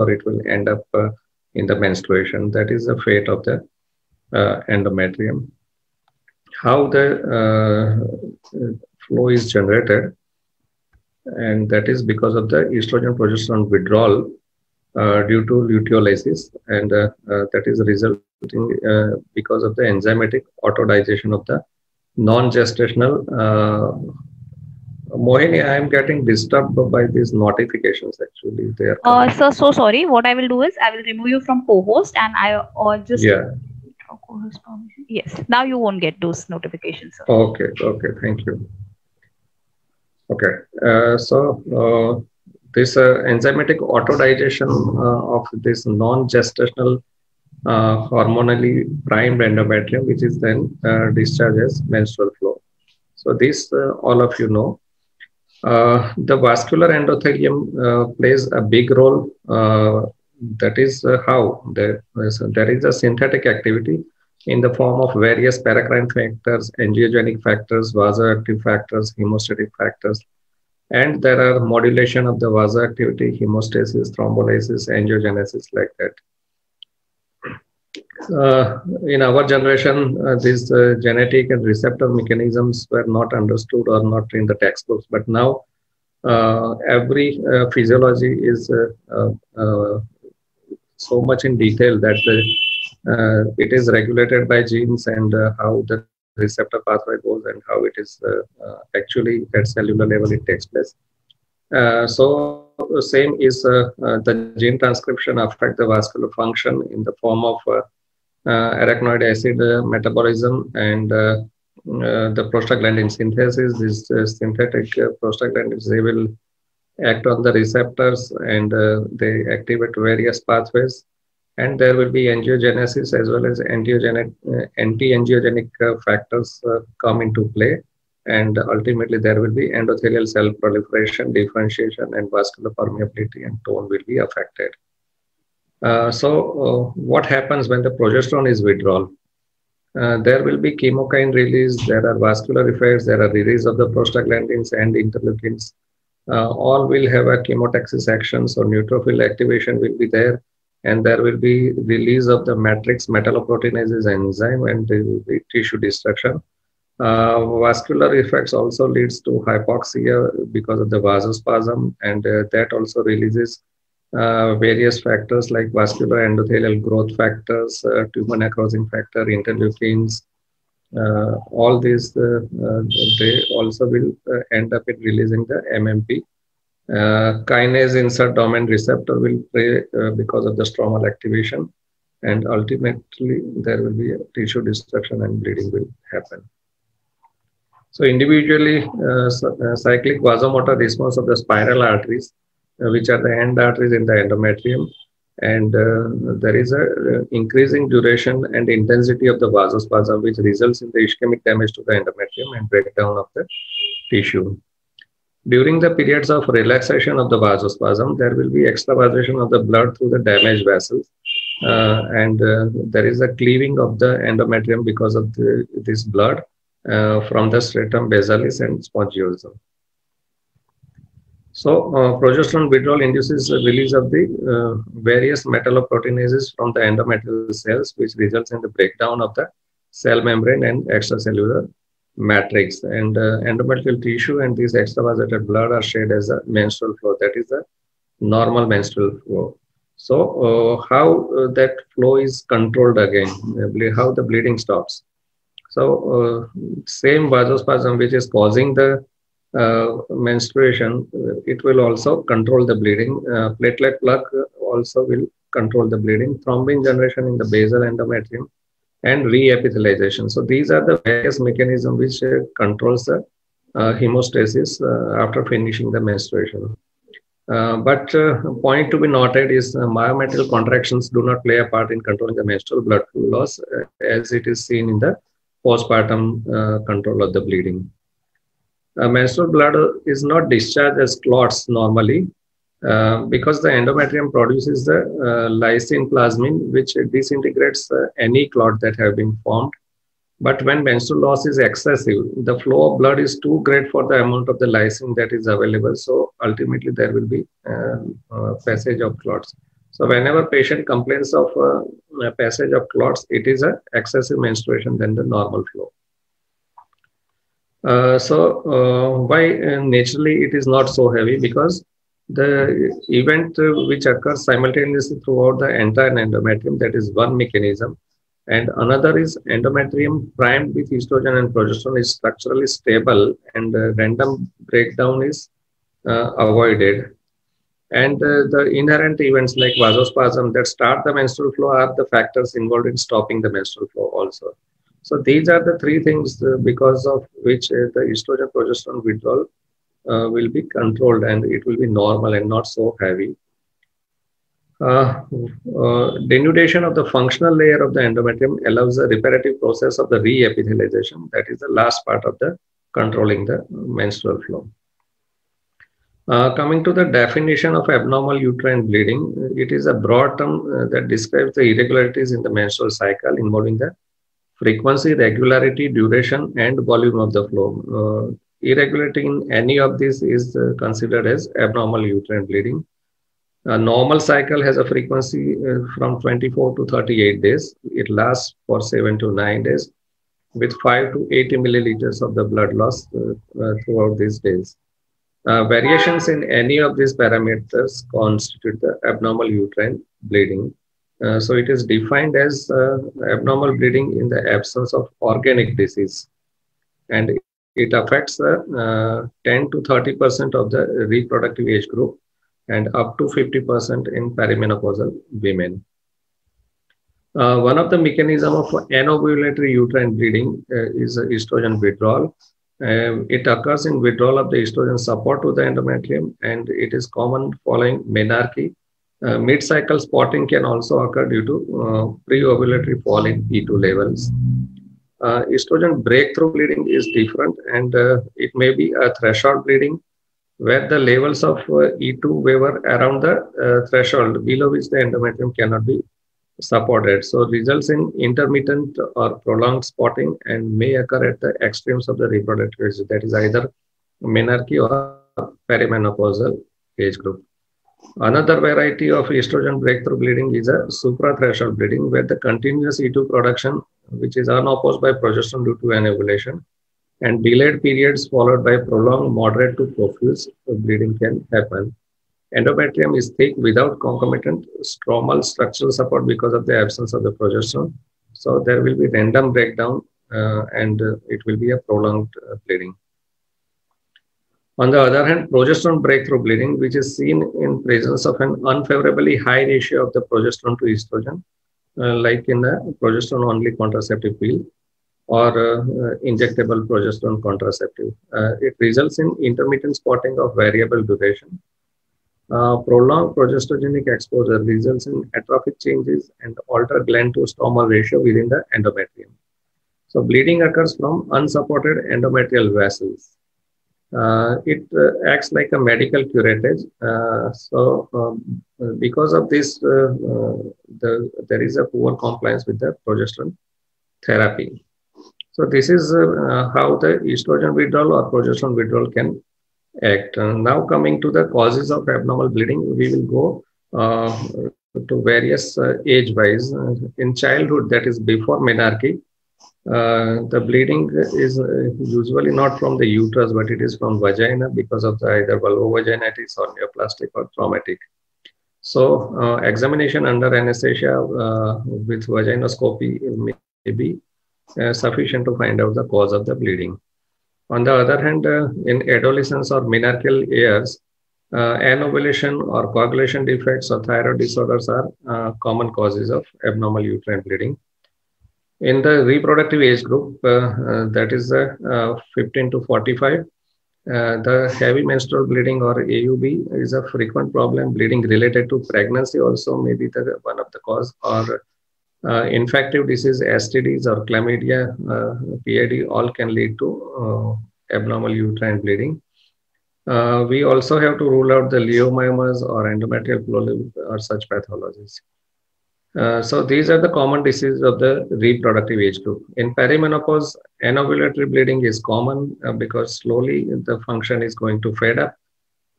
or it will end up in the menstruation. That is the fate of the endometrium. How the flow is generated, and that is because of the estrogen progesterone withdrawal due to luteolysis, and that is resulting because of the enzymatic autodigestion of the non-gestational. Mohini, I am getting disturbed by these notifications. Actually, they are coming. Sir, so sorry. What I will do is I will remove you from co-host and I or just Yeah. co-host permission. Yes. Now you won't get those notifications, sir. Okay. Okay. Thank you. Okay. This enzymatic autodigestion of this non-gestational hormonally primed endometrium, which is then discharges menstrual flow. So this all of you know. The vascular endothelium plays a big role. That is how there is a synthetic activity in the form of various paracrine factors, angiogenic factors, vasoactive factors, hemostatic factors, and there are modulation of the vasoactivity, hemostasis, thrombolysis, angiogenesis, like that. In our generation, these genetic and receptor mechanisms were not understood or not in the textbooks, but now every physiology is so much in detail that it is regulated by genes, and how the receptor pathway goes and how it is actually at cellular level it takes place. So same is the gene transcription affect the vascular function in the form of arachnoid acid metabolism and the prostaglandin synthesis. These synthetic prostaglandins, they will act on the receptors, and they activate various pathways, and there will be angiogenesis as well as anti-angiogenic factors come into play, and ultimately there will be endothelial cell proliferation, differentiation, and vascular permeability and tone will be affected. What happens when the progesterone is withdrawn? There will be chemokine release, there are vascular effects, there are release of the prostaglandins and interleukins. All will have a chemotaxis action, so neutrophil activation will be there, and there will be release of the matrix metalloproteinases enzyme, and there will be tissue destruction. Vascular effects also leads to hypoxia because of the vasospasm, and that also releases various factors like vascular endothelial growth factors, tumor necrosing factor, interleukins. All these they also will end up in releasing the MMP. Kinase insert domain receptor will play because of the stromal activation, and ultimately there will be a tissue destruction and bleeding will happen. So individually, cyclic vasomotor response of the spiral arteries, which are the end arteries in the endometrium, and there is a increasing duration and intensity of the vasospasm, which results in the ischemic damage to the endometrium and breakdown of the tissue. During the periods of relaxation of the vasospasm, there will be extravasation of the blood through the damaged vessels, and there is a cleaving of the endometrium because of this blood from the stratum basalis and spongiosum. So progesterone withdrawal induces the release of the various metalloproteinases from the endometrial cells, which results in the breakdown of the cell membrane and extracellular matrix. And endometrial tissue and this extravasated blood are shed as a menstrual flow. That is the normal menstrual flow. So how that flow is controlled again, how the bleeding stops. So same vasospasm which is causing the menstruation, it will also control the bleeding. Platelet plug also will control the bleeding. Thrombin generation in the basal endometrium and reepithelization. So these are the various mechanisms which controls the hemostasis after finishing the menstruation. But point to be noted is myometrial contractions do not play a part in controlling the menstrual blood flow loss as it is seen in the postpartum control of the bleeding. Menstrual blood is not discharged as clots normally because the endometrium produces the lysine plasmin, which disintegrates any clot that have been formed. But when menstrual loss is excessive, the flow of blood is too great for the amount of the lysine that is available. So ultimately there will be passage of clots. So whenever patient complains of a passage of clots, it is a excessive menstruation than the normal flow. Why naturally it is not so heavy? Because the event which occurs simultaneously throughout the entire endometrium, that is one mechanism. And another is endometrium primed with estrogen and progesterone is structurally stable, and random breakdown is avoided. And the inherent events like vasospasm that start the menstrual flow are the factors involved in stopping the menstrual flow also. So these are the three things because of which the estrogen progesterone withdrawal will be controlled, and it will be normal and not so heavy. Denudation of the functional layer of the endometrium allows the reparative process of the re-epithelialization. That is the last part of the controlling the menstrual flow. Coming to the definition of abnormal uterine bleeding, it is a broad term that describes the irregularities in the menstrual cycle involving the frequency, regularity, duration, and volume of the flow. Irregularity in any of these is considered as abnormal uterine bleeding. A normal cycle has a frequency from 24 to 38 days. It lasts for 7 to 9 days with 5 to 80 milliliters of the blood loss throughout these days. Variations in any of these parameters constitute the abnormal uterine bleeding. So it is defined as abnormal bleeding in the absence of organic disease. And it affects 10 to 30% of the reproductive age group and up to 50% in perimenopausal women. One of the mechanisms of anovulatory uterine bleeding is estrogen withdrawal. It occurs in withdrawal of the estrogen support to the endometrium, and it is common following menarche. Mid-cycle spotting can also occur due to pre-ovulatory fall in E2 levels. Estrogen breakthrough bleeding is different, and it may be a threshold bleeding where the levels of E2 waver around the threshold below which the endometrium cannot be supported. So results in intermittent or prolonged spotting and may occur at the extremes of the reproductive age, that is either menarche or perimenopausal age group. Another variety of estrogen breakthrough bleeding is a suprathreshold bleeding, where the continuous E2 production, which is unopposed by progesterone due to anovulation, and delayed periods followed by prolonged moderate to profuse bleeding can happen. Endometrium is thick without concomitant stromal structural support because of the absence of the progesterone. So there will be random breakdown and it will be a prolonged bleeding. On the other hand, progesterone breakthrough bleeding, which is seen in presence of an unfavorably high ratio of the progesterone to estrogen, like in the progesterone-only contraceptive pill or injectable progesterone contraceptive. It results in intermittent spotting of variable duration. Prolonged progesterogenic exposure results in atrophic changes and altered gland to stromal ratio within the endometrium. So bleeding occurs from unsupported endometrial vessels. It acts like a medical curettage. Because of this, there is a poor compliance with the progesterone therapy. So this is how the estrogen withdrawal or progesterone withdrawal can act. Now coming to the causes of abnormal bleeding, we will go to various age-wise. In childhood, that is before menarche, the bleeding is usually not from the uterus, but it is from vagina because of the either vulvovaginitis or neoplastic or traumatic. So examination under anesthesia with vaginoscopy may be sufficient to find out the cause of the bleeding. On the other hand, in adolescence or menarcheal years, anovulation or coagulation defects or thyroid disorders are common causes of abnormal uterine bleeding. In the reproductive age group, that is 15 to 45, the heavy menstrual bleeding or AUB is a frequent problem. Bleeding related to pregnancy also may be one of the cause, or infective disease, STDs or chlamydia, PID, all can lead to abnormal uterine bleeding. We also have to rule out the leiomyomas or endometrial polyp or such pathologies. So these are the common diseases of the reproductive age group. In perimenopause, anovulatory bleeding is common because slowly the function is going to fade up.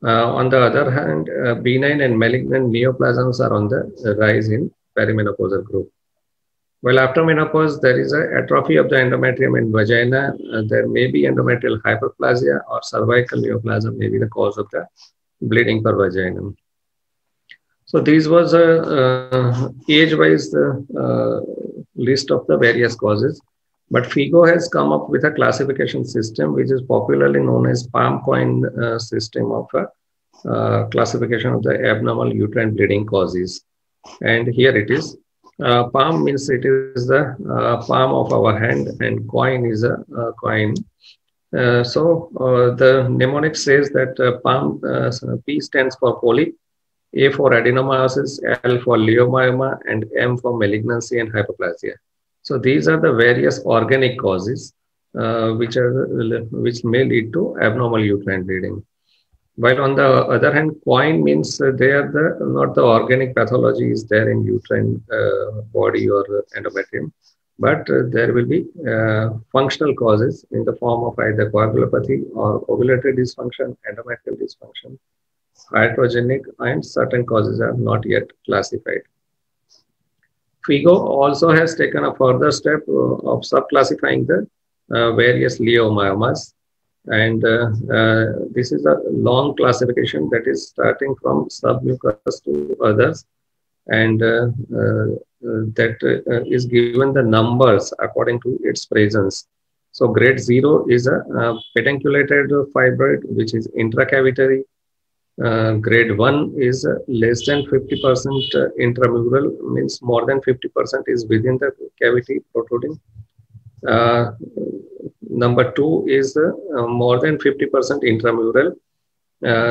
On the other hand, benign and malignant neoplasms are on the rise in perimenopausal group. Well, after menopause, there is an atrophy of the endometrium in vagina. There may be endometrial hyperplasia or cervical neoplasm may be the cause of the bleeding per vagina. So these was age-wise list of the various causes. But FIGO has come up with a classification system which is popularly known as palm coin system of classification of the abnormal uterine bleeding causes. And here it is. Palm means it is the palm of our hand, and coin is a coin. The mnemonic says that palm P stands for polyp, A for adenomyosis, L for leiomyoma, and M for malignancy and hyperplasia. So these are the various organic causes which may lead to abnormal uterine bleeding. While on the other hand, coin means they are not the organic pathology is there in uterine body or endometrium, but there will be functional causes in the form of either coagulopathy or ovulatory dysfunction, endometrial dysfunction, iatrogenic, and certain causes are not yet classified. FIGO also has taken a further step of subclassifying the various leiomyomas. And this is a long classification that is starting from submucous to others. And that is given the numbers according to its presence. So grade 0 is a pedunculated fibroid, which is intracavitary. Grade 1 is less than 50% intramural, means more than 50% is within the cavity protruding. Number 2 is more than 50% intramural.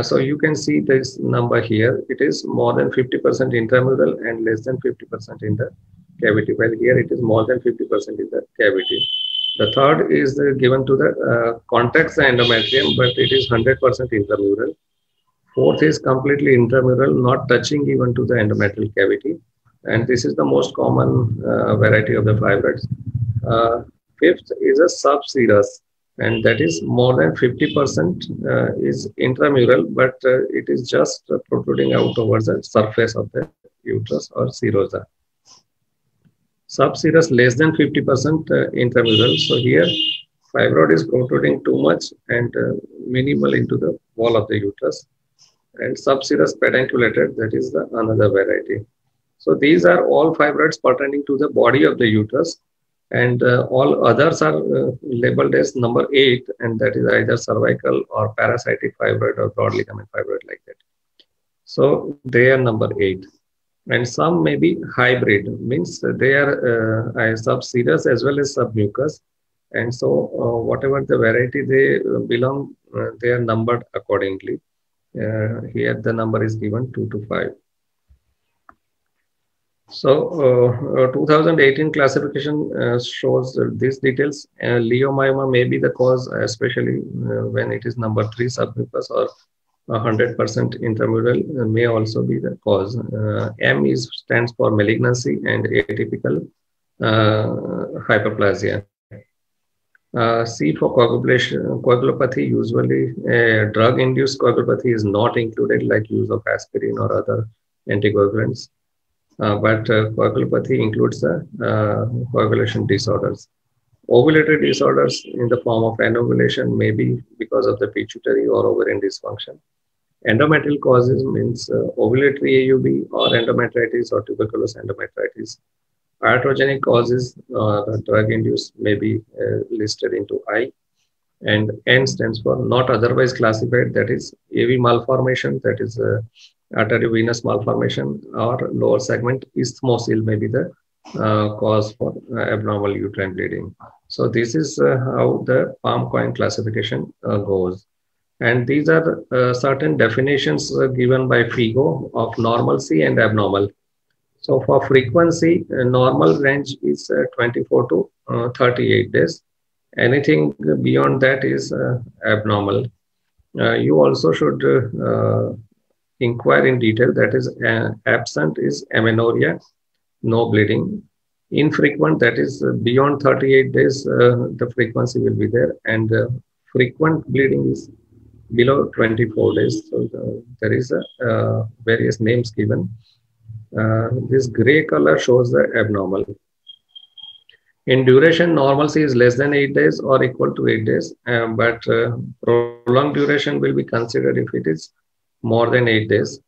So you can see this number here. It is more than 50% intramural and less than 50% in the cavity. Well, here it is more than 50% in the cavity. The third is given to the contacts the endometrium, but it is 100% intramural. Fourth is completely intramural, not touching even to the endometrial cavity. And this is the most common variety of the fibroids. Fifth is a subserous, and that is more than 50% is intramural, but it is just protruding out over the surface of the uterus or serosa. Subserous less than 50% intramural. So here fibroid is protruding too much and minimal into the wall of the uterus. And subserous pedunculated, that is the another variety. So these are all fibroids pertaining to the body of the uterus. And all others are labeled as number 8, and that is either cervical or parasitic fibroid or broad ligament fibroid like that. So they are number 8. And some may be hybrid, means they are subserous as well as submucous. And so whatever the variety they belong, they are numbered accordingly. Here the number is given 2 to 5. So 2018 classification shows these details. Leiomyoma may be the cause, especially when it is number 3 submucous or 100% intramural may also be the cause. M stands for malignancy and atypical hyperplasia. C for coagulopathy, usually drug-induced coagulopathy is not included, like use of aspirin or other anticoagulants. But coagulopathy includes the coagulation disorders. Ovulatory disorders in the form of anovulation may be because of the pituitary or ovarian dysfunction. Endometrial causes means ovulatory AUB or endometritis or tuberculous endometritis. Iatrogenic causes, drug-induced, may be listed into I. And N stands for not otherwise classified, that is AV malformation, that is arteriovenous malformation, or lower segment isthmocele may be the cause for abnormal uterine bleeding. So this is how the palm coin classification goes. And these are certain definitions given by FIGO of normalcy and abnormal. So for frequency, normal range is 24 to 38 days. Anything beyond that is abnormal. You also should inquire in detail, that is absent is amenorrhea, no bleeding. Infrequent, that is beyond 38 days, the frequency will be there. And frequent bleeding is below 24 days. So there is a various names given. This gray color shows the abnormal. In duration, normalcy is less than 8 days or equal to 8 days, but prolonged duration will be considered if it is more than 8 days.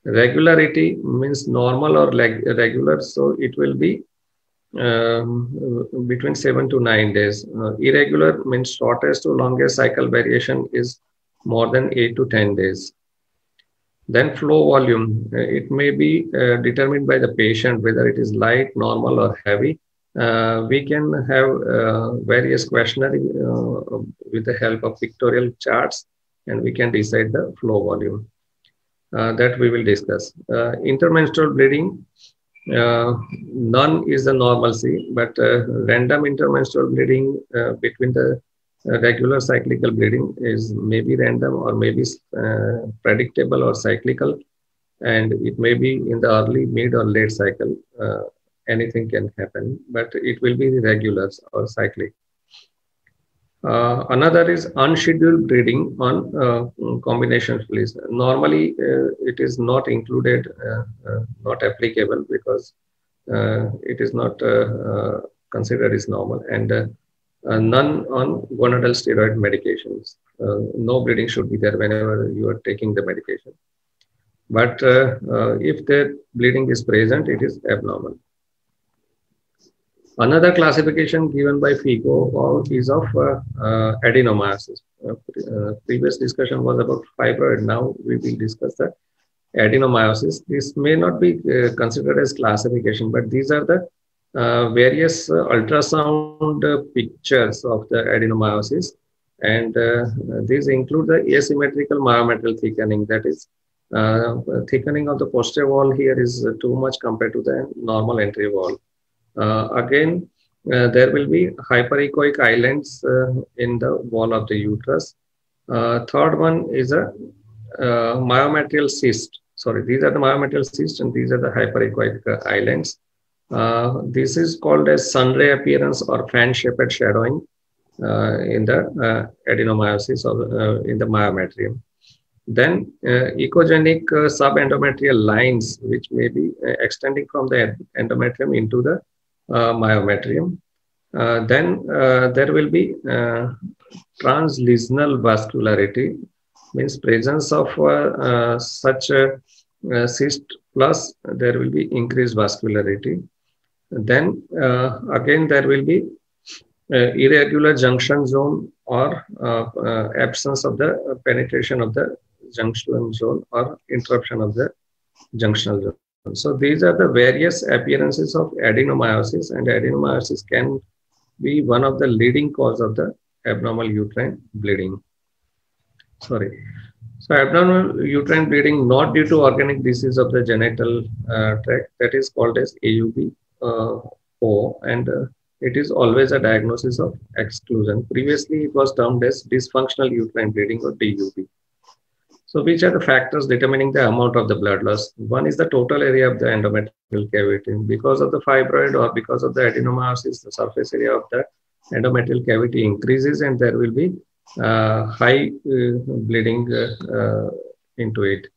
Regularity means normal or regular, so it will be between 7 to 9 days. Irregular means shortest to longest cycle variation is more than 8 to 10 days. Then flow volume, it may be determined by the patient, whether it is light, normal, or heavy. We can have various questionnaire with the help of pictorial charts, and we can decide the flow volume. That we will discuss. Intermenstrual bleeding, none is the normalcy, but random intermenstrual bleeding between the regular cyclical bleeding is maybe random or maybe predictable or cyclical, and it may be in the early, mid, or late cycle. Anything can happen, but it will be regular or cyclic. Another is unscheduled bleeding on combination fleas. Normally, it is not included, not applicable, because it is not considered as normal, and none on gonadal steroid medications. No bleeding should be there whenever you are taking the medication. But if the bleeding is present, it is abnormal. Another classification given by FIGO is of adenomyosis. Previous discussion was about fibroid. Now we will discuss the adenomyosis. This may not be considered as classification, but these are the various ultrasound pictures of the adenomyosis, and these include the asymmetrical myometrial thickening. That is, thickening of the posterior wall here is too much compared to the normal entry wall. Again, there will be hyperechoic islands in the wall of the uterus. Third one is a myometrial cyst. Sorry, these are the myometrial cysts, and these are the hyperechoic islands. This is called as sunray appearance or fan-shaped shadowing in the adenomyosis or in the myometrium. Then echogenic subendometrial lines, which may be extending from the endometrium into the myometrium. Then there will be translesional vascularity, means presence of such a cyst, plus there will be increased vascularity. Then again there will be irregular junction zone or absence of the penetration of the junction zone or interruption of the junctional zone. So these are the various appearances of adenomyosis, and adenomyosis can be one of the leading cause of the abnormal uterine bleeding. Sorry. So abnormal uterine bleeding not due to organic disease of the genital tract, that is called as AUB-O, and it is always a diagnosis of exclusion. Previously, it was termed as dysfunctional uterine bleeding or DUB. So which are the factors determining the amount of the blood loss? One is the total area of the endometrial cavity. Because of the fibroid or because of the adenomyosis, the surface area of the endometrial cavity increases, and there will be high bleeding into it.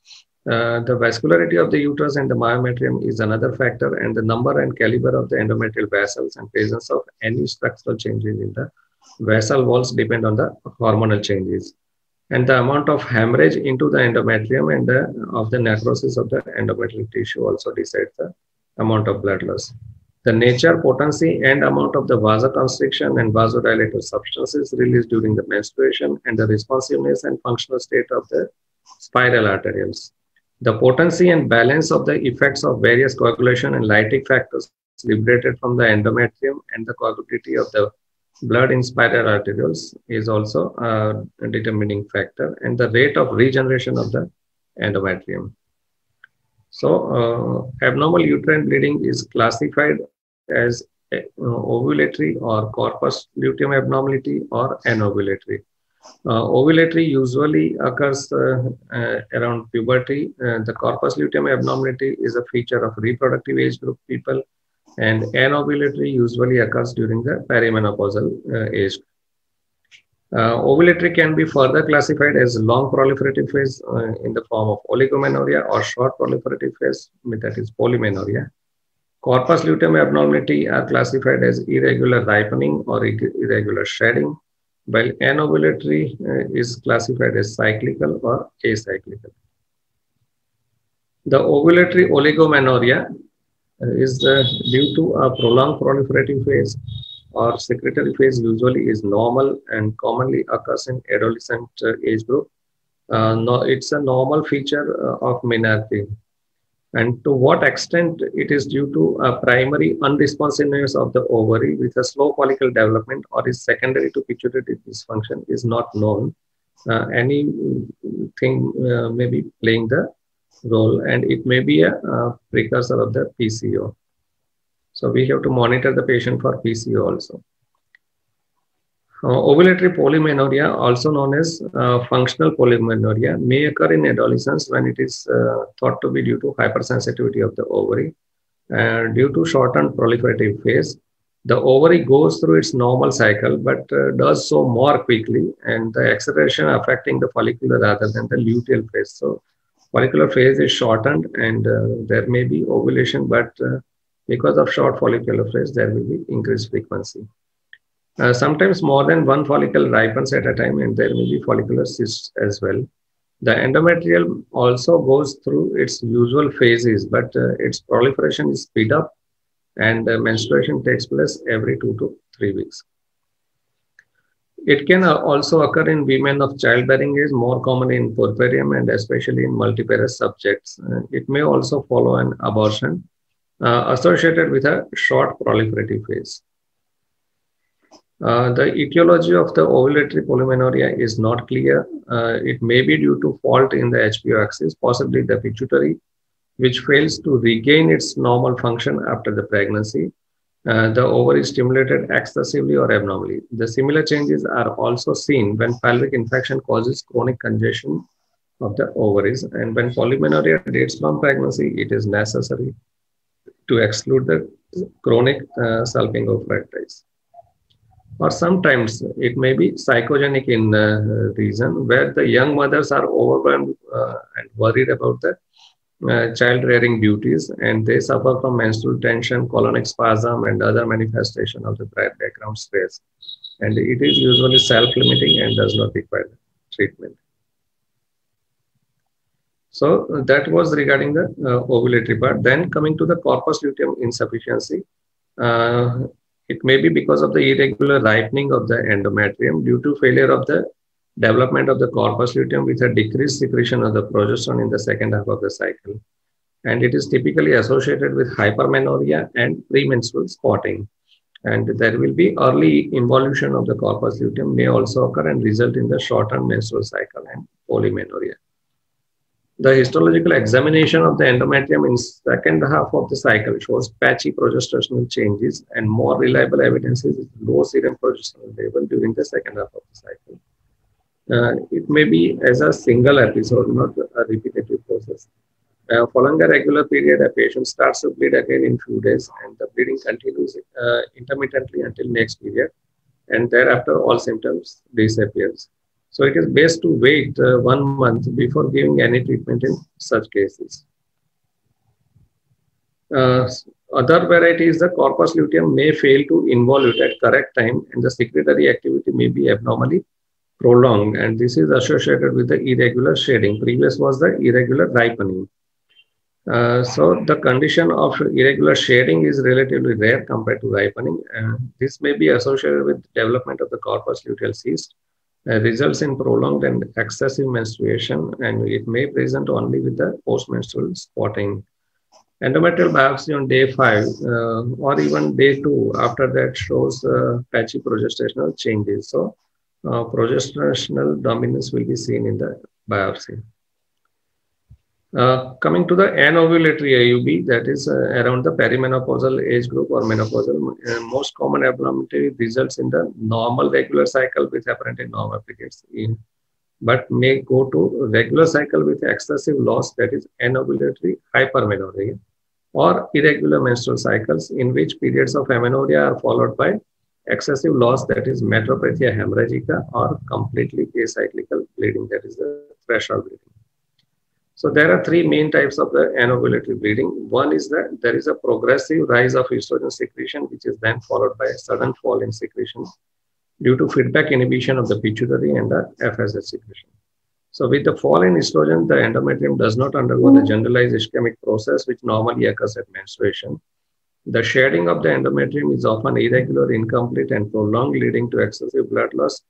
The vascularity of the uterus and the myometrium is another factor, and the number and caliber of the endometrial vessels and presence of any structural changes in the vessel walls depend on the hormonal changes. And the amount of hemorrhage into the endometrium and of the necrosis of the endometrial tissue also decides the amount of blood loss. The nature, potency, and amount of the vasoconstriction and vasodilator substances released during the menstruation, and the responsiveness and functional state of the spiral arterioles. The potency and balance of the effects of various coagulation and lytic factors liberated from the endometrium and the coagulability of the blood in spiral arterioles is also a determining factor, and the rate of regeneration of the endometrium. So abnormal uterine bleeding is classified as ovulatory or corpus luteum abnormality or anovulatory. Ovulatory usually occurs around puberty. The corpus luteum abnormality is a feature of reproductive age group people, and anovulatory usually occurs during the perimenopausal age. Ovulatory can be further classified as long proliferative phase in the form of oligomenorrhea or short proliferative phase, that is polymenorrhea. Corpus luteum abnormality are classified as irregular ripening or irregular shedding, while anovulatory is classified as cyclical or acyclical. The ovulatory oligomenorrhea is due to a prolonged proliferative phase or secretory phase, usually is normal and commonly occurs in adolescent age group. No, it's a normal feature of menarche. And to what extent it is due to a primary unresponsiveness of the ovary with a slow follicle development or is secondary to pituitary dysfunction is not known. Anything may be playing the role, and it may be a precursor of the PCO. So we have to monitor the patient for PCO also. Ovulatory polymenorrhea, also known as functional polymenorrhea, may occur in adolescents when it is thought to be due to hypersensitivity of the ovary. Due to shortened proliferative phase, the ovary goes through its normal cycle, but does so more quickly, and the acceleration affecting the follicular rather than the luteal phase. So follicular phase is shortened, and there may be ovulation, but because of short follicular phase, there will be increased frequency. Sometimes more than one follicle ripens at a time, and there may be follicular cysts as well. The endometrium also goes through its usual phases, but its proliferation is speed up, and menstruation takes place every 2 to 3 weeks. It can also occur in women of childbearing age, more common in puerperium and especially in multiparous subjects. It may also follow an abortion associated with a short proliferative phase. The etiology of the ovulatory polymenorrhea is not clear. It may be due to fault in the HPO axis, possibly the pituitary, which fails to regain its normal function after the pregnancy. The ovary is stimulated excessively or abnormally. The similar changes are also seen when pelvic infection causes chronic congestion of the ovaries. And when polymenorrhea dates from pregnancy, it is necessary to exclude the chronic salpingo-fructis. Or sometimes it may be psychogenic in reason, where the young mothers are overwhelmed and worried about the child rearing duties, and they suffer from menstrual tension, colonic spasm, and other manifestation of the background stress. And it is usually self-limiting and does not require treatment. So that was regarding the ovulatory part. Then coming to the corpus luteum insufficiency. It may be because of the irregular ripening of the endometrium due to failure of the development of the corpus luteum with a decreased secretion of the progesterone in the second half of the cycle. And it is typically associated with hypermenorrhea and premenstrual spotting. And there will be early involution of the corpus luteum may also occur and result in the shortened menstrual cycle and polymenorrhea. The histological examination of the endometrium in second half of the cycle shows patchy progestational changes, and more reliable evidence is low serum progesterone level during the second half of the cycle. It may be as a single episode, not a repetitive process. Following a regular period, a patient starts to bleed again in few days, and the bleeding continues intermittently until next period, and thereafter all symptoms disappears. So it is best to wait 1 month before giving any treatment in such cases. Other varieties, the corpus luteum may fail to involute at correct time, and the secretory activity may be abnormally prolonged, and this is associated with the irregular shedding. Previous was the irregular ripening. So the condition of irregular shedding is relatively rare compared to ripening. This may be associated with development of the corpus luteal cyst. Results in prolonged and excessive menstruation, and it may present only with the postmenstrual spotting. Endometrial biopsy on day 5 or even day 2 after that shows patchy progestational changes. So progestational dominance will be seen in the biopsy. Coming to the anovulatory AUB, that is around the perimenopausal age group or menopausal, most common abnormality results in the normal regular cycle with apparently normal periods, but may go to regular cycle with excessive loss, that is anovulatory hypermenorrhea, or irregular menstrual cycles in which periods of amenorrhea are followed by excessive loss, that is metropathia hemorrhagica, or completely acyclical bleeding, that is the threshold bleeding. So there are three main types of the anovulatory bleeding. One is that there is a progressive rise of estrogen secretion, which is then followed by a sudden fall in secretion due to feedback inhibition of the pituitary and the FSH secretion. So with the fall in estrogen, the endometrium does not undergo the generalized ischemic process, which normally occurs at menstruation. The shading of the endometrium is often irregular, incomplete, and prolonged, leading to excessive blood loss.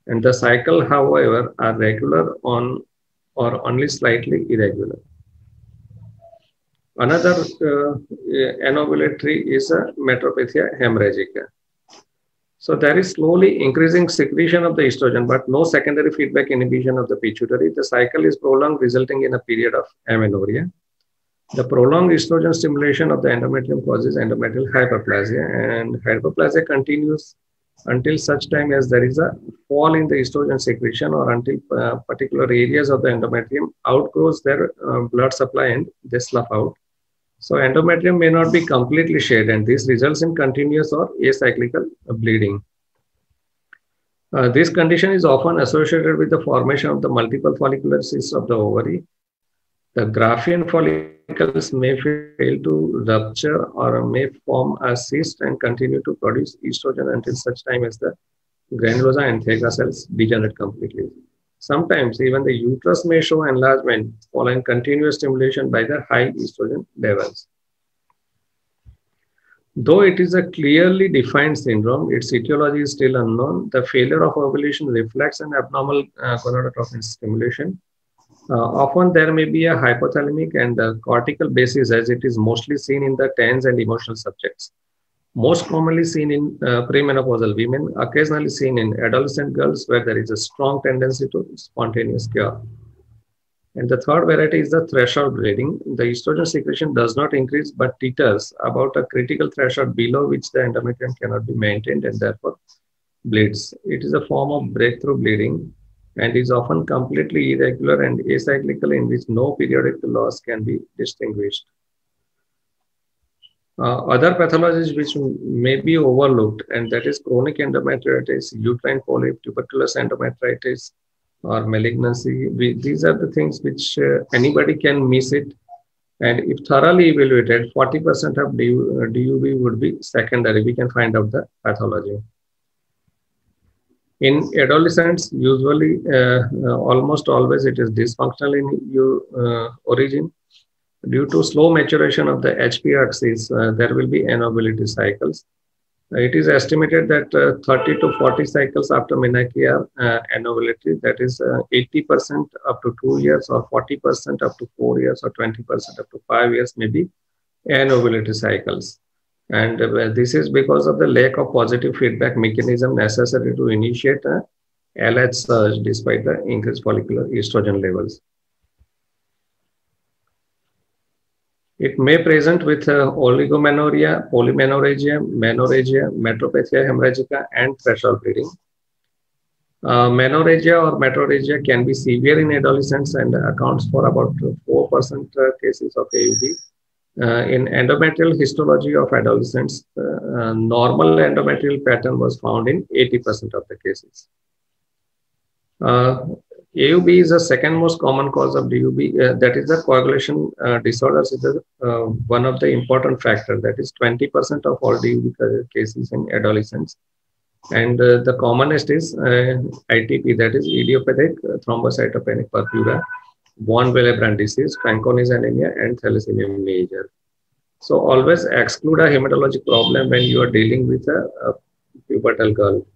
And the cycle, however, are regular or only slightly irregular. Another anovulatory is a metropathia hemorrhagica. So there is slowly increasing secretion of the estrogen, but no secondary feedback inhibition of the pituitary. The cycle is prolonged, resulting in a period of amenorrhea. The prolonged estrogen stimulation of the endometrium causes endometrial hyperplasia, and hyperplasia continues until such time as there is a fall in the estrogen secretion, or until particular areas of the endometrium outgrows their blood supply and they slough out. So endometrium may not be completely shed, and this results in continuous or acyclical bleeding. This condition is often associated with the formation of the multiple follicular cysts of the ovary. The Graafian follicles may fail to rupture or may form a cyst and continue to produce estrogen until such time as the granulosa and theca cells degenerate completely. Sometimes even the uterus may show enlargement following continuous stimulation by the high estrogen levels. Though it is a clearly defined syndrome, its etiology is still unknown. The failure of ovulation reflects an abnormal gonadotropin stimulation. Often there may be a hypothalamic and cortical basis, as it is mostly seen in the TENS and emotional subjects. Most commonly seen in premenopausal women, occasionally seen in adolescent girls, where there is a strong tendency to spontaneous cure. And the third variety is the threshold bleeding. The estrogen secretion does not increase but teeters about a critical threshold below which the endometrium cannot be maintained and therefore bleeds. It is a form of breakthrough bleeding and is often completely irregular and acyclical, in which no periodic loss can be distinguished. Other pathologies which may be overlooked, and that is chronic endometritis, uterine polyp, tuberculous endometritis, or malignancy. These are the things which anybody can miss it. And if thoroughly evaluated, 40% of DUB would be secondary. We can find out the pathology. In adolescents, usually, almost always it is dysfunctional in origin. Due to slow maturation of the HP axis, there will be anovulatory cycles. It is estimated that 30 to 40 cycles after menarche are anovulatory, that is 80% up to 2 years, or 40% up to 4 years, or 20% up to 5 years may be anovulatory cycles. And this is because of the lack of positive feedback mechanism necessary to initiate a LH surge despite the increased follicular estrogen levels. It may present with oligomenorrhea, polymenorrhagia, menorrhagia, metropathia hemorrhagica, and threshold bleeding. Menorrhagia or metrorrhagia can be severe in adolescents and accounts for about 4% cases of AUB. In endometrial histology of adolescents, normal endometrial pattern was found in 80% of the cases. AUB is the second most common cause of DUB. That is the coagulation disorders is one of the important factors. That is 20% of all DUB cases in adolescents. And the commonest is ITP, that is idiopathic thrombocytopenic purpura, von Willebrand disease, Fanconi's anemia, and thalassemia major. So always exclude a hematologic problem when you are dealing with a pubertal girl.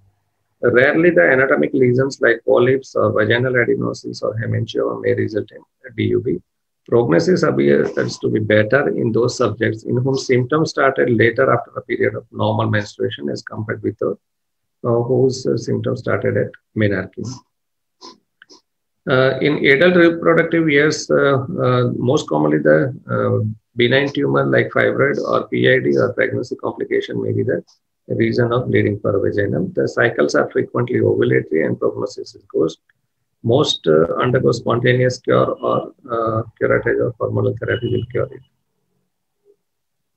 Rarely the anatomic lesions like polyps or vaginal adenosis or hemangioma may result in DUB. Prognosis appears to be better in those subjects in whom symptoms started later after a period of normal menstruation as compared with those whose symptoms started at menarche. In adult reproductive years, most commonly the benign tumor like fibroid or PID or pregnancy complication may be the reason of bleeding per vaginum. The cycles are frequently ovulatory and prognosis is good. Most undergo spontaneous cure or curettage or hormonal therapy will cure it.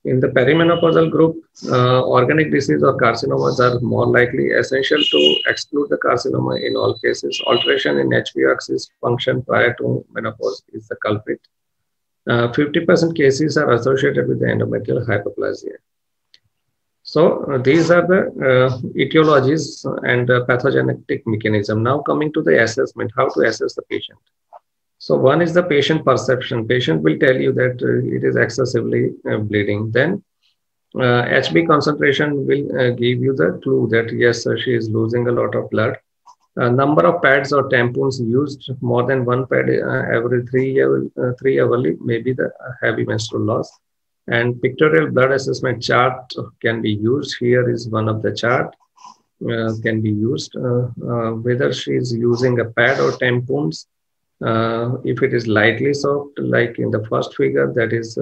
In the perimenopausal group, organic disease or carcinomas are more likely. Essential to exclude the carcinoma in all cases. Alteration in HPA axis function prior to menopause is the culprit. 50% cases are associated with the endometrial hyperplasia. So these are the etiologies and pathogenetic mechanism. Now coming to the assessment, how to assess the patient. So one is the patient perception. Patient will tell you that it is excessively bleeding. Then HB concentration will give you the clue that yes, she is losing a lot of blood. Number of pads or tampons used, more than one pad every 3 hourly, maybe the heavy menstrual loss. And pictorial blood assessment chart can be used. Here is one of the chart can be used. Whether she is using a pad or tampons. If it is lightly soaked, like in the first figure, that is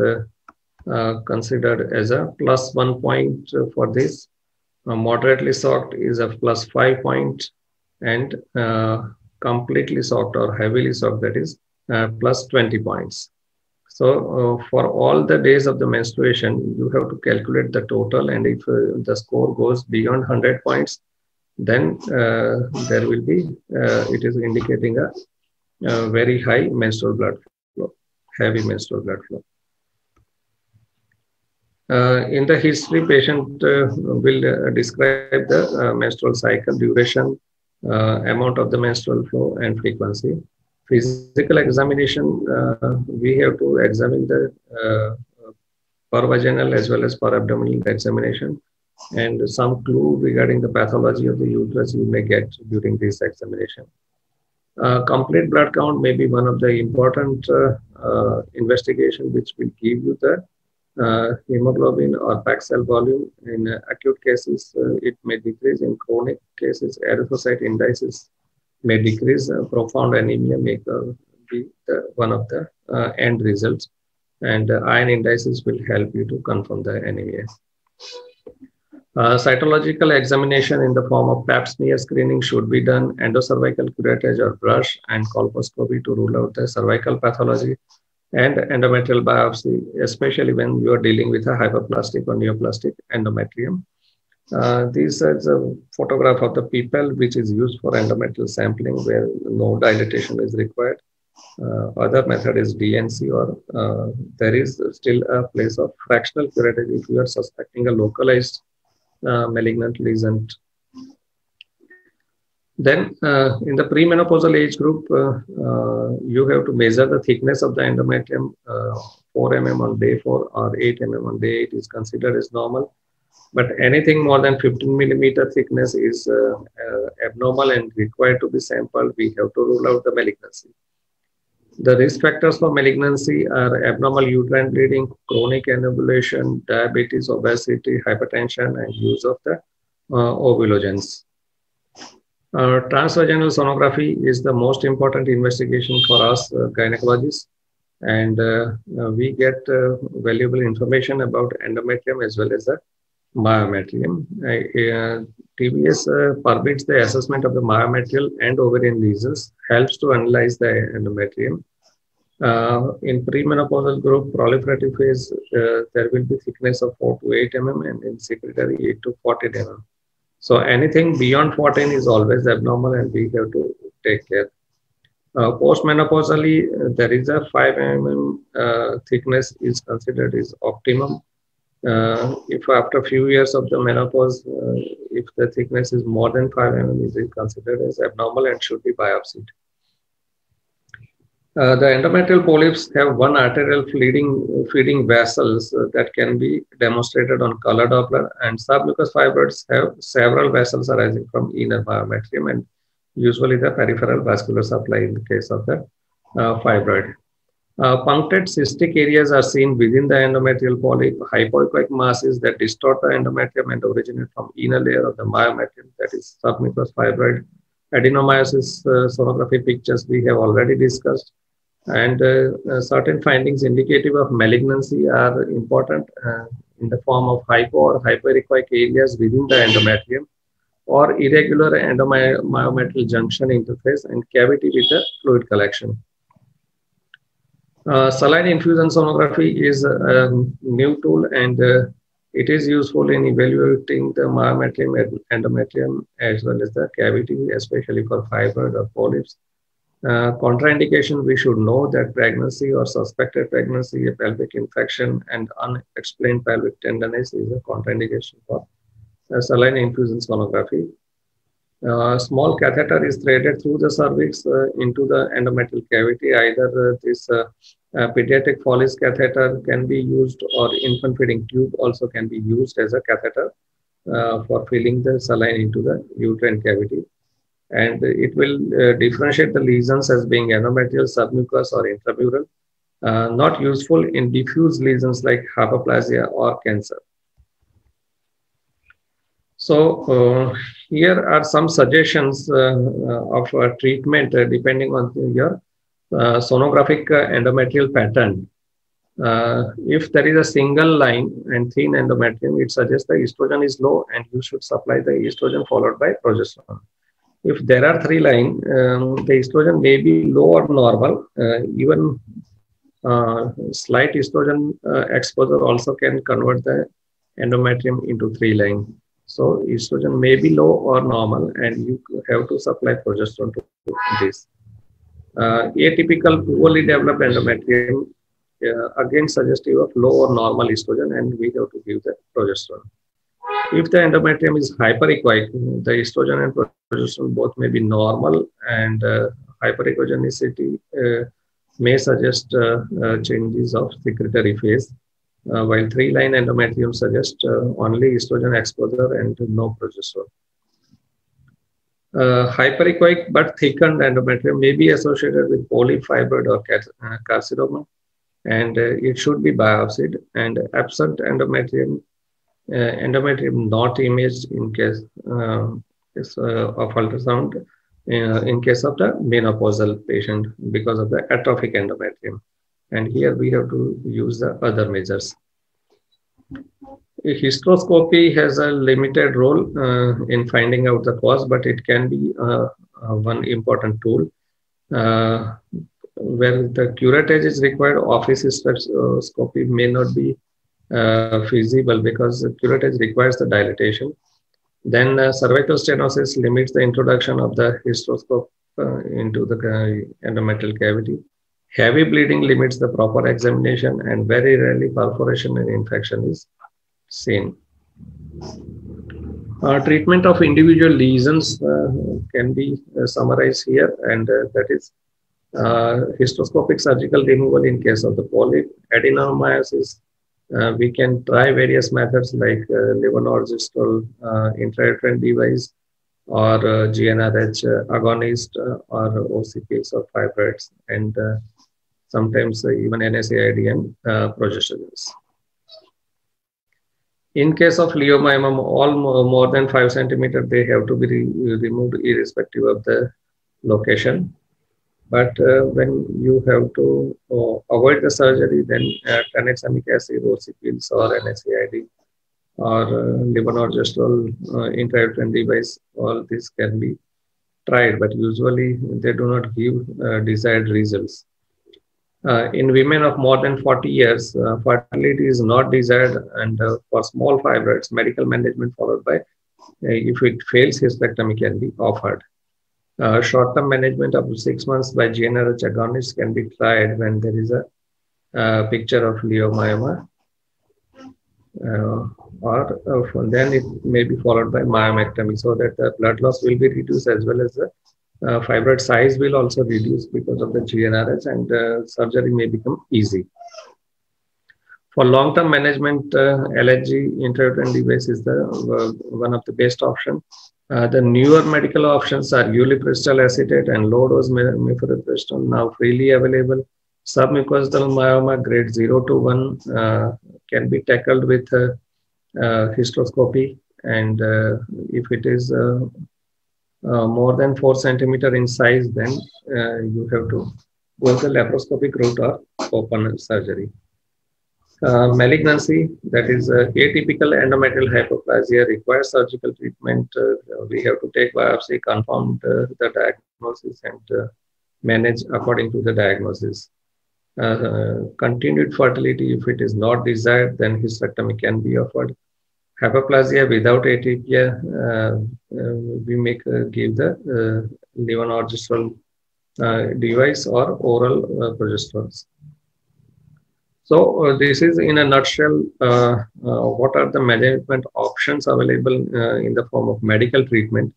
considered as a +1 point for this. Moderately soaked is a +5 point, and completely soaked or heavily soaked, that is +20 points. So for all the days of the menstruation, you have to calculate the total, and if the score goes beyond 100 points, then there will be, it is indicating a very high menstrual blood flow, heavy menstrual blood flow. In the history, patient will describe the menstrual cycle, duration, amount of the menstrual flow, and frequency. Physical examination, we have to examine the pervaginal as well as perabdominal examination, and some clue regarding the pathology of the uterus you may get during this examination. Complete blood count may be one of the important investigation which will give you the hemoglobin or packed cell volume. In acute cases, it may decrease. In chronic cases, erythrocyte indices may decrease. Profound anemia may be one of the end results, and iron indices will help you to confirm the anemia. Cytological examination in the form of pap smear screening should be done. Endocervical curettage or brush and colposcopy to rule out the cervical pathology, and endometrial biopsy, especially when you are dealing with a hyperplastic or neoplastic endometrium. This is a photograph of the PEEPAL, which is used for endometrial sampling where no dilatation is required. Other method is DNC, or there is still a place of fractional curettage if you are suspecting a localized malignant lesion. Then in the premenopausal age group, you have to measure the thickness of the endometrium. 4 mm on day 4 or 8 mm on day 8 is considered as normal. But anything more than 15 millimeter thickness is abnormal and required to be sampled. We have to rule out the malignancy. The risk factors for malignancy are abnormal uterine bleeding, chronic anovulation, diabetes, obesity, hypertension, and use of the ovulogens. Transvaginal sonography is the most important investigation for us gynecologists, and we get valuable information about endometrium as well as the myometrium. TBS permits the assessment of the myometrial and ovarian lesions, helps to analyze the endometrium. In premenopausal group, proliferative phase, there will be thickness of 4 to 8 mm, and in secretory 8 to 14 mm. So anything beyond 14 is always abnormal, and we have to take care. Postmenopausally, there is a 5 mm thickness is considered as optimum. If after a few years of the menopause, if the thickness is more than 5 mm, is considered as abnormal and should be biopsied. The endometrial polyps have one arterial feeding vessels that can be demonstrated on color Doppler, and submucous fibroids have several vessels arising from inner myometrium, and usually the peripheral vascular supply in the case of the fibroid. Punctate cystic areas are seen within the endometrial polyp. Hypoechoic masses that distort the endometrium and originate from inner layer of the myometrium, that is submucous fibroid. Adenomyosis sonography pictures we have already discussed, and certain findings indicative of malignancy are important in the form of hypo or hyperechoic areas within the endometrium, or irregular endomyometrial junction interface and cavity with the fluid collection. Saline infusion sonography is a new tool, and it is useful in evaluating the myometrium, endometrium, as well as the cavity, especially for fibroid or polyps. Contraindication, we should know that pregnancy or suspected pregnancy, a pelvic infection, and unexplained pelvic tenderness is a contraindication for saline infusion sonography. Small catheter is threaded through the cervix into the endometrial cavity. Either this pediatric Foley's catheter can be used, or infant feeding tube also can be used as a catheter for filling the saline into the uterine cavity. And it will differentiate the lesions as being endometrial, submucous, or intramural. Not useful in diffuse lesions like hyperplasia or cancer. So here are some suggestions of treatment depending on your sonographic endometrial pattern. If there is a single line and thin endometrium, it suggests the estrogen is low and you should supply the estrogen followed by progesterone. If there are three lines, the estrogen may be low or normal. Even slight estrogen exposure also can convert the endometrium into three line. So estrogen may be low or normal, and you have to supply progesterone to this. Atypical poorly developed endometrium again suggestive of low or normal estrogen, and we have to give the progesterone. If the endometrium is hyperechoic, the estrogen and progesterone both may be normal, and hyperechogenicity may suggest changes of secretory phase. While three-line endometrium suggests only estrogen exposure and no progesterone. Hyperechoic but thickened endometrium may be associated with polyfibroid or carcinoma, and it should be biopsied. And absent endometrium, endometrium not imaged in case of ultrasound in case of the menopausal patient because of the atrophic endometrium. And here we have to use the other measures. Hysteroscopy has a limited role in finding out the cause, but it can be one important tool. Where the curettage is required, office hysteroscopy may not be feasible because the curettage requires the dilatation. Then cervical stenosis limits the introduction of the hysteroscope into the endometrial cavity. Heavy bleeding limits the proper examination, and very rarely perforation and infection is seen. Treatment of individual lesions can be summarized here, and that is hysteroscopic surgical removal in case of the polyp. Adenomyosis, we can try various methods like levonorgestrel intrauterine device, or GnRH agonist, or OCPs or fibroids, and sometimes even NSAID and progestins. In case of leiomyoma, all more than 5 centimeters, they have to be removed irrespective of the location. But when you have to avoid the surgery, then tranexamic acid, OCPs, or NSAID, or levonorgestrel intrauterine device, all this can be tried, but usually they do not give desired results. In women of more than 40 years, fertility is not desired, and for small fibroids, medical management followed by, if it fails, hysterectomy can be offered. Short-term management up to 6 months by GnRH agonists can be tried when there is a picture of leiomyoma, or then it may be followed by myomectomy, so that the blood loss will be reduced as well as the fibroid size will also reduce because of the GnRH, and surgery may become easy. For long-term management, LHG intrauterine device is the one of the best option. The newer medical options are ulipristal acetate and low-dose mifepristone, now freely available. Submucosal myoma grade 0 to 1 can be tackled with hysteroscopy, and if it is more than 4 centimeters in size, then you have to go the laparoscopic route or open surgery. Malignancy, that is atypical endometrial hyperplasia, requires surgical treatment. We have to take biopsy, confirm the diagnosis, and manage according to the diagnosis. Continued fertility, if it is not desired, then hysterectomy can be offered. Hyperplasia without atypia, we give the levonorgestrel device or oral progesterones. So this is in a nutshell what are the management options available in the form of medical treatment.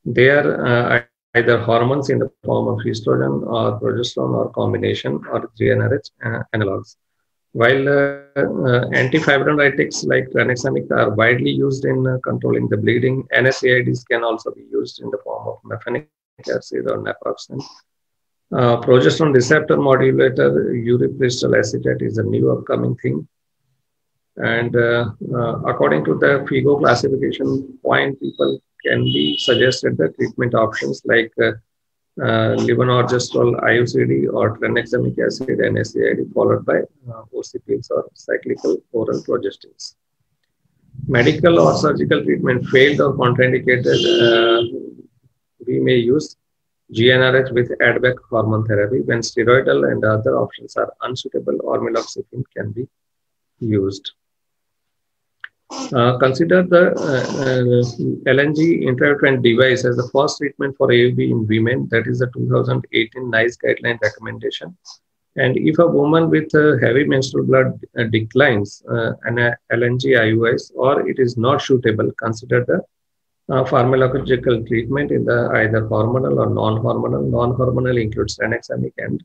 They are either hormones in the form of estrogen or progesterone or combination or GnRH analogs. While antifibrinolytics like tranexamic are widely used in controlling the bleeding, NSAIDs can also be used in the form of mefenic acid or naproxen. Progesterone receptor modulator, uripristal acetate is a new upcoming thing. And according to the FIGO classification point, people can be suggested the treatment options like levonorgestrel, IUCD, or tranexamic acid, NSAID, followed by OCPs or cyclical oral progestins. Medical or surgical treatment failed or contraindicated, we may use GnRH with add-back hormone therapy. When steroidal and other options are unsuitable, or meloxicam can be used. Consider the LNG intrauterine device as the first treatment for AUB in women. That is the 2018 NICE guideline recommendation. And if a woman with heavy menstrual blood declines an LNG IUIs or it is not suitable, consider the pharmacological treatment in the either hormonal or non-hormonal. Non-hormonal includes tranexamic and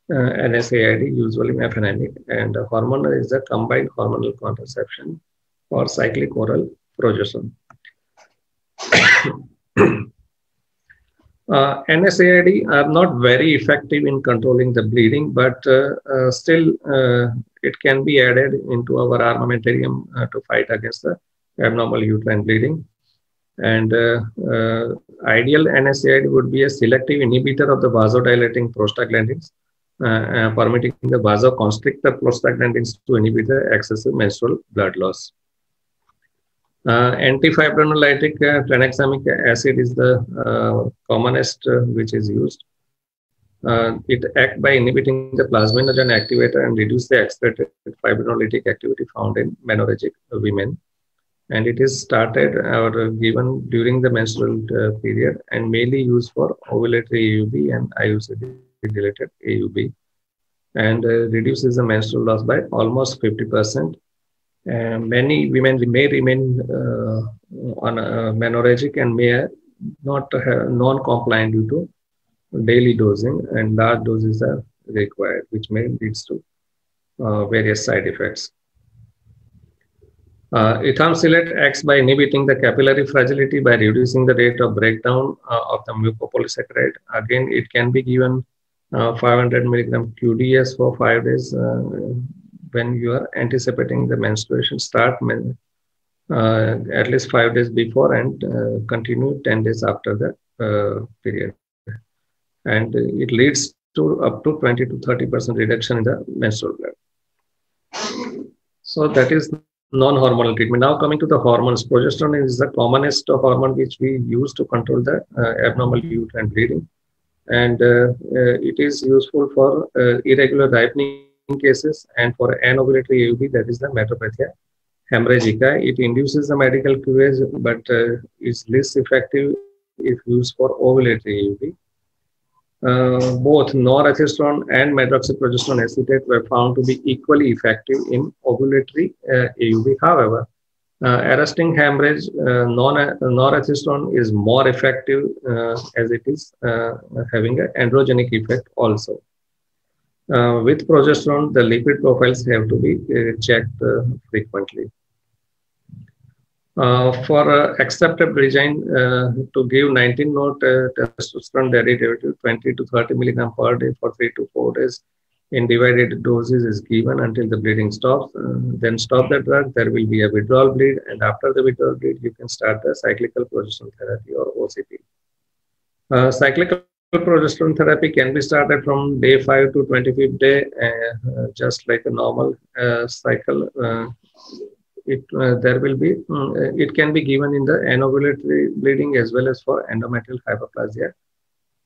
NSAID, usually mefenamic, and hormonal is the combined hormonal contraception or cyclic oral progesterone. NSAID are not very effective in controlling the bleeding, but still it can be added into our armamentarium to fight against the abnormal uterine bleeding. And ideal NSAID would be a selective inhibitor of the vasodilating prostaglandins, permitting the vasoconstrictor prostaglandins to inhibit the excessive menstrual blood loss. Antifibrinolytic tranexamic acid is the commonest which is used. It acts by inhibiting the plasminogen activator and reduce the accelerated fibrinolytic activity found in menorrhagic women. And it is started or given during the menstrual period and mainly used for ovulatory AUB and IUCD related AUB, and reduces the menstrual loss by almost 50%. Many women may remain on menorrhagic and may not have non-compliant due to daily dosing, and large doses are required, which may lead to various side effects. Ethamsilate acts by inhibiting the capillary fragility by reducing the rate of breakdown of the mucopolysaccharide. Again, it can be given 500 milligram QDS for 5 days when you are anticipating the menstruation start at least 5 days before and continue 10 days after the period. And it leads to up to 20 to 30% reduction in the menstrual blood. So that is non-hormonal treatment. Now coming to the hormones, progesterone is the commonest hormone which we use to control the abnormal uterine bleeding, and it is useful for irregular ripening cases and for anovulatory AUB, that is the metropathia hemorrhagica. It induces the medical cleavage, but is less effective if used for ovulatory AUB. Both norethistron and medroxyprogesterone acetate were found to be equally effective in ovulatory AUB. However, arresting hemorrhage, norethistron is more effective as it is having an androgenic effect also. With progesterone, the lipid profiles have to be checked frequently. For accepted regime to give 19-node testosterone derivative 20 to 30 milligram per day for 3 to 4 days in divided doses is given until the bleeding stops. Then stop the drug. There will be a withdrawal bleed, and after the withdrawal bleed, you can start the cyclical progesterone therapy or OCT. Cyclical progesterone therapy can be started from day 5 to 25th day, just like a normal cycle. There will be it can be given in the anovulatory bleeding as well as for endometrial hyperplasia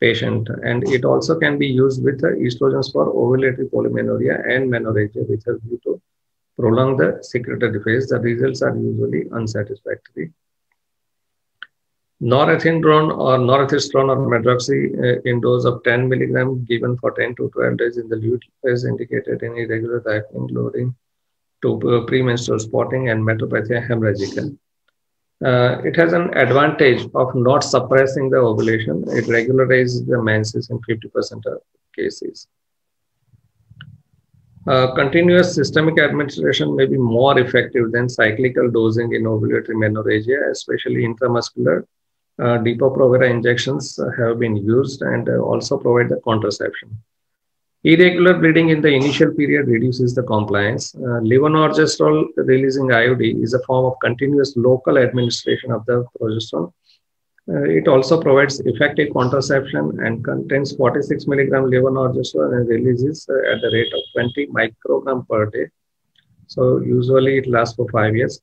patient, and it also can be used with estrogens for ovulatory polymenorrhea and menorrhagia with a view to prolong the secretory phase. The results are usually unsatisfactory. Norethindrone or norethindrone or medroxy in dose of 10 milligram given for 10 to 12 days in the luteal phase indicated in irregular cycling loading to premenstrual spotting and metopathia hemorrhagica. It has an advantage of not suppressing the ovulation. It regularizes the menses in 50% of cases. Continuous systemic administration may be more effective than cyclical dosing in ovulatory menorrhagia, especially intramuscular. Depo-Provera injections have been used and also provide the contraception. Irregular bleeding in the initial period reduces the compliance. Levonorgestrel releasing IUD is a form of continuous local administration of the progesterone. It also provides effective contraception and contains 46 milligram levonorgestrel and releases at the rate of 20 microgram per day. So usually it lasts for 5 years.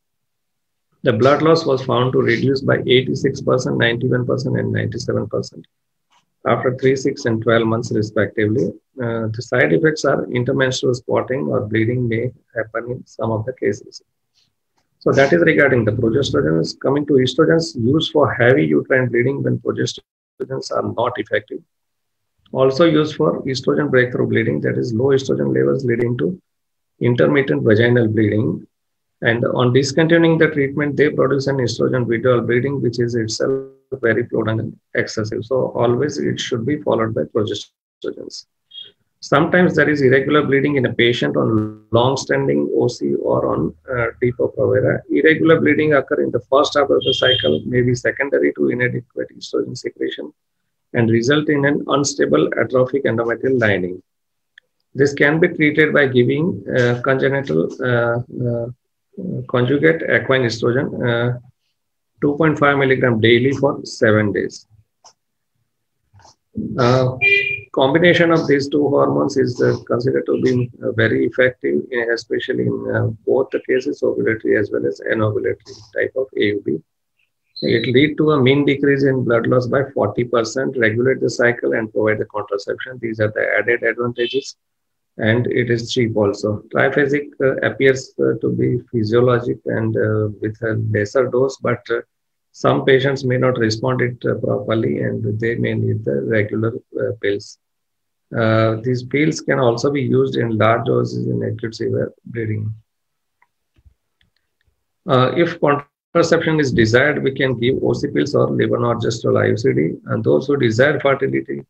The blood loss was found to reduce by 86%, 91%, and 97% after 3, 6, and 12 months respectively. The side effects are intermenstrual spotting or bleeding may happen in some of the cases. So that is regarding the progestogens. Coming to estrogens used for heavy uterine bleeding when progestogens are not effective. Also used for estrogen breakthrough bleeding, that is low estrogen levels leading to intermittent vaginal bleeding. And on discontinuing the treatment, they produce an estrogen withdrawal bleeding, which is itself very prolonged and excessive. So always it should be followed by progestogens. Sometimes there is irregular bleeding in a patient on long-standing OC or on Depo-Provera. Irregular bleeding occur in the first half of the cycle, may be secondary to inadequate estrogen secretion, and result in an unstable atrophic endometrial lining. This can be treated by giving congenital conjugate equine estrogen 2.5 milligram daily for 7 days. Combination of these two hormones is considered to be very effective, especially in both the cases, ovulatory as well as anovulatory type of AUB. It leads to a mean decrease in blood loss by 40%, regulate the cycle, and provide the contraception. These are the added advantages. And it is cheap also. Triphasic appears to be physiologic and with a lesser dose, but some patients may not respond it properly and they may need the regular pills. These pills can also be used in large doses in acute severe bleeding. If contraception is desired, we can give OC pills or levonorgestrel IUCD, and those who desire fertility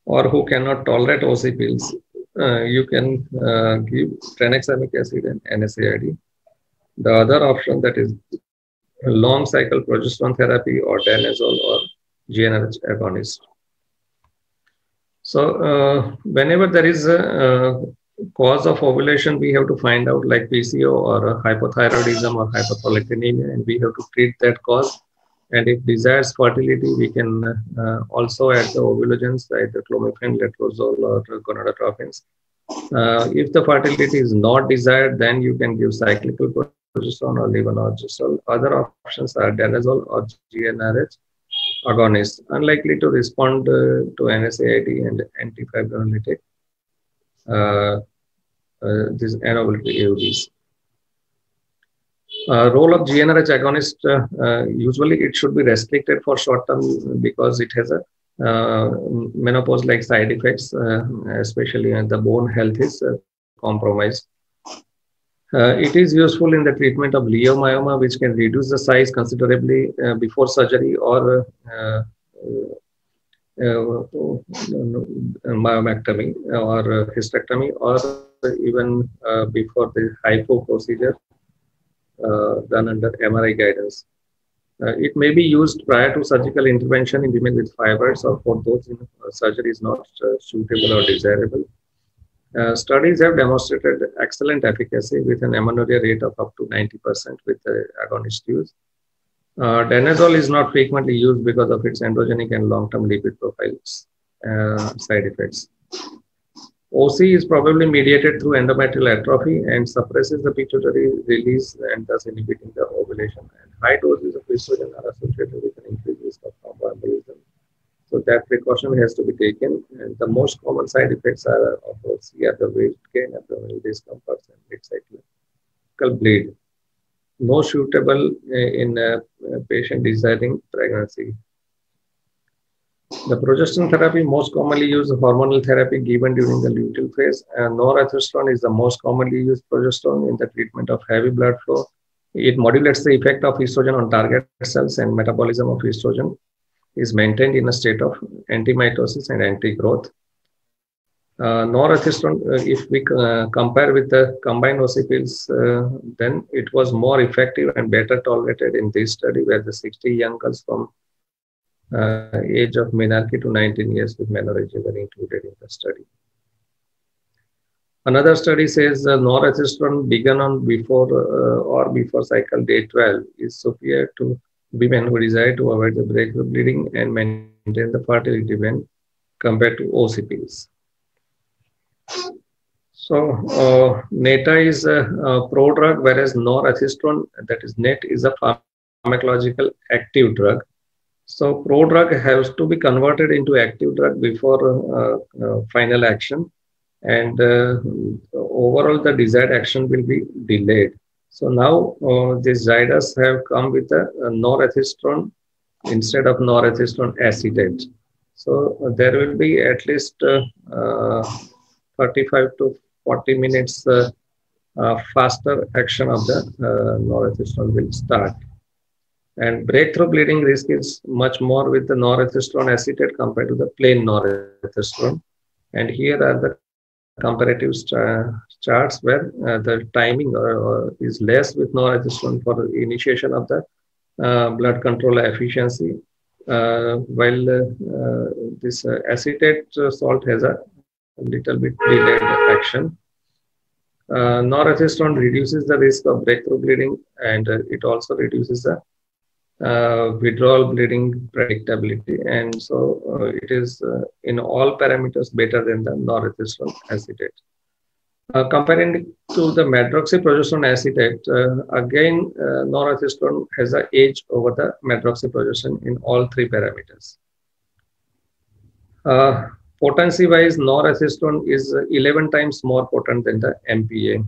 or who cannot tolerate OC pills, you can give tranexamic acid and NSAID. The other option, that is long cycle progesterone therapy or danazol or GnRH agonist. So whenever there is a cause of ovulation, we have to find out, like PCO or hypothyroidism or hyperprolactinemia, and we have to treat that cause. And if desires fertility, we can also add the ovulogens, either clomiphene, letrozole, or gonadotropins. If the fertility is not desired, then you can give cyclical progesterone or levonorgestrel. Other options are danazol or GnRH agonists, unlikely to respond to NSAID and antifibrinolytic, these anovulatory AUDs. Role of GnRH agonist, usually it should be restricted for short term because it has a menopause-like side effects, especially when the bone health is compromised. It is useful in the treatment of leiomyoma, which can reduce the size considerably before surgery, or myomectomy or hysterectomy, or even before the hypo procedure done under MRI guidance. It may be used prior to surgical intervention in women with fibroids or for those in surgery is not suitable or desirable. Studies have demonstrated excellent efficacy with an amenorrhea rate of up to 90% with agonist use. Danazol is not frequently used because of its androgenic and long-term lipid profiles side effects. OC is probably mediated through endometrial atrophy and suppresses the pituitary release and thus inhibiting the ovulation. And high doses of estrogen are associated with an increased risk of thromboembolism. So So that precaution has to be taken. And the most common side effects are, of course, the weight gain, abdominal discomfort, and mid-cycle bleed. No suitable in a patient desiring pregnancy. The progesterone therapy most commonly used hormonal therapy given during the luteal phase. And norethistron is the most commonly used progesterone in the treatment of heavy blood flow. It modulates the effect of estrogen on target cells, and metabolism of estrogen is maintained in a state of anti-mitosis and anti-growth. Norethistron, if we compare with the combined OC pills, then it was more effective and better tolerated in this study, where the 60 young girls from age of menarche to 19 years with menorrhagia were included in the study. Another study says norethistron begun on before cycle day 12 is superior to women who desire to avoid the breakthrough bleeding and maintain the fertility when compared to OC pills. So NETA is a prodrug, whereas norethistron, that is NET, is a pharmacological active drug. So prodrug has to be converted into active drug before final action, and overall the desired action will be delayed. So now these Zydus have come with a norethistron instead of norethistron acetate. So there will be at least 35 to 40 minutes faster action of the norethistron will start. And breakthrough bleeding risk is much more with the norethistron acetate compared to the plain norethistron. And here are the comparative charts where the timing is less with norethistron for initiation of the blood control efficiency, while this acetate salt has a little bit delayed action. Norethistron reduces the risk of breakthrough bleeding, and it also reduces the withdrawal bleeding predictability, and so it is in all parameters better than the norethistron acetate. Comparing to the medroxyprogesterone acetate, again norethistron has an edge over the medroxyprogesterone in all three parameters. Potency wise, norethistron is 11 times more potent than the MPA.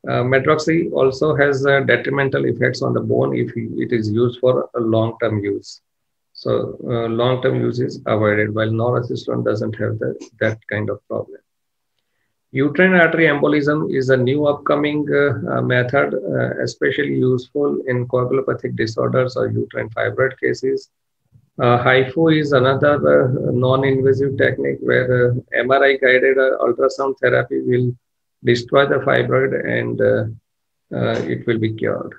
Medroxy also has detrimental effects on the bone if it is used for a long-term use. So long-term use is avoided, while norethistron doesn't have that kind of problem. Uterine artery embolism is a new upcoming method, especially useful in coagulopathic disorders or uterine fibroid cases. HIFU is another non-invasive technique where MRI-guided ultrasound therapy will destroy the fibroid and it will be cured.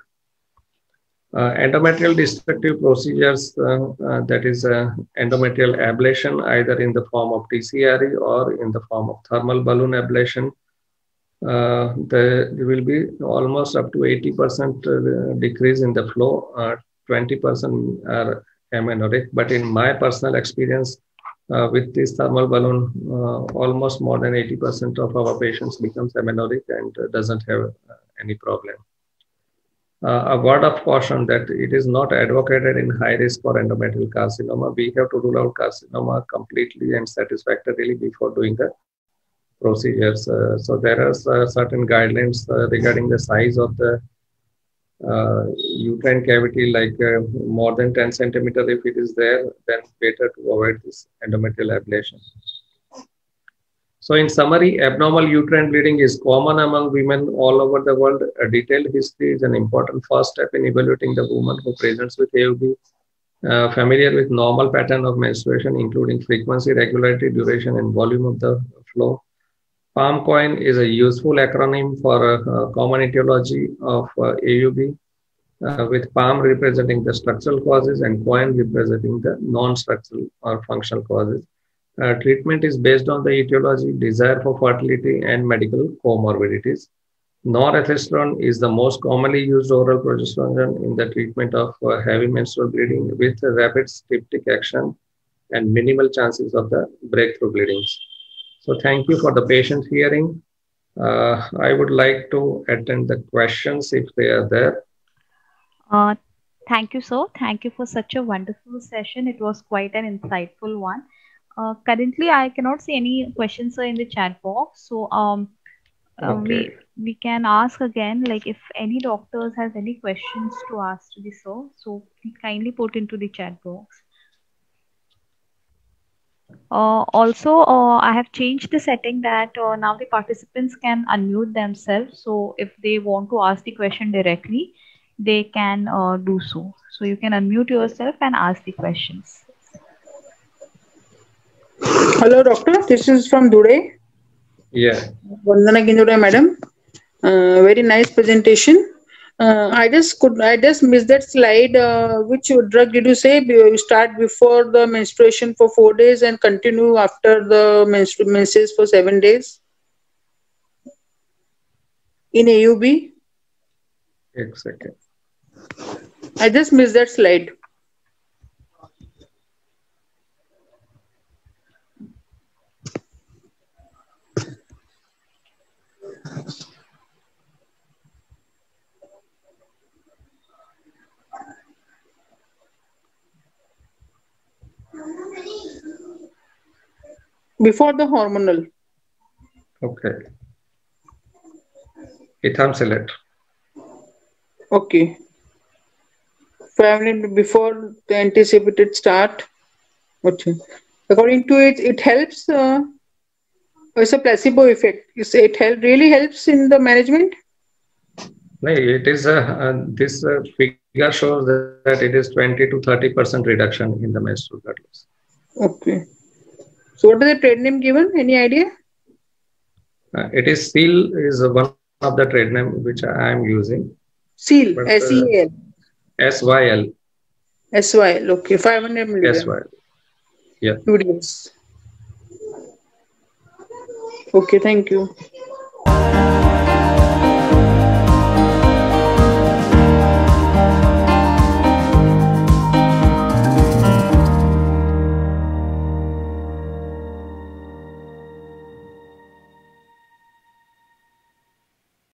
Endometrial destructive procedures, that is endometrial ablation, either in the form of TCRE or in the form of thermal balloon ablation, there will be almost up to 80% decrease in the flow, 20% are amenorrheic. But in my personal experience, with this thermal balloon, almost more than 80% of our patients becomes amenorrheic and doesn't have any problem. A word of caution that it is not advocated in high risk for endometrial carcinoma. We have to rule out carcinoma completely and satisfactorily before doing the procedures. So there are certain guidelines regarding the size of the uterine cavity, like more than 10 centimeter. If it is there, then better to avoid this endometrial ablation. So in summary, abnormal uterine bleeding is common among women all over the world. A detailed history is an important first step in evaluating the woman who presents with AUB. Familiar with normal pattern of menstruation, including frequency, regularity, duration, and volume of the flow. PALM-COIN is a useful acronym for common etiology of AUB, with PALM representing the structural causes and COIN representing the non-structural or functional causes. Treatment is based on the etiology, desire for fertility, and medical comorbidities. Norethistron is the most commonly used oral progesterone in the treatment of heavy menstrual bleeding with rapid styptic action and minimal chances of the breakthrough bleedings. So thank you for the patient hearing. I would like to attend the questions if they are there. Thank you, sir. Thank you for such a wonderful session. It was quite an insightful one. Currently, I cannot see any questions, sir, in the chat box. So, Okay. we can ask again, like if any doctors has any questions to ask to the sir. So, please kindly put into the chat box. Also, I have changed the setting that now the participants can unmute themselves. So if they want to ask the question directly, they can do so. So you can unmute yourself and ask the questions. Hello, doctor. This is from Dure. Yeah. Vandana Ginjore, madam. Very nice presentation. I just missed that slide. Which drug did you say? You start before the menstruation for 4 days and continue after the menses for 7 days in AUB? Exactly. I just missed that slide. Before the hormonal. Okay. Ethamselet. Okay. Family before the anticipated start. Okay. According to it, it helps. It's a placebo effect. Really helps in the management. No, it is this figure shows that it is 20 to 30% reduction in the menstrual blood loss. Okay. So what is the trade name given? Any idea? It is SEAL is one of the trade name which I am using. SEAL. SEAL. SYL. SYL. Okay. 500 milligrams. SYL. Yeah. 2 days. Okay. Thank you.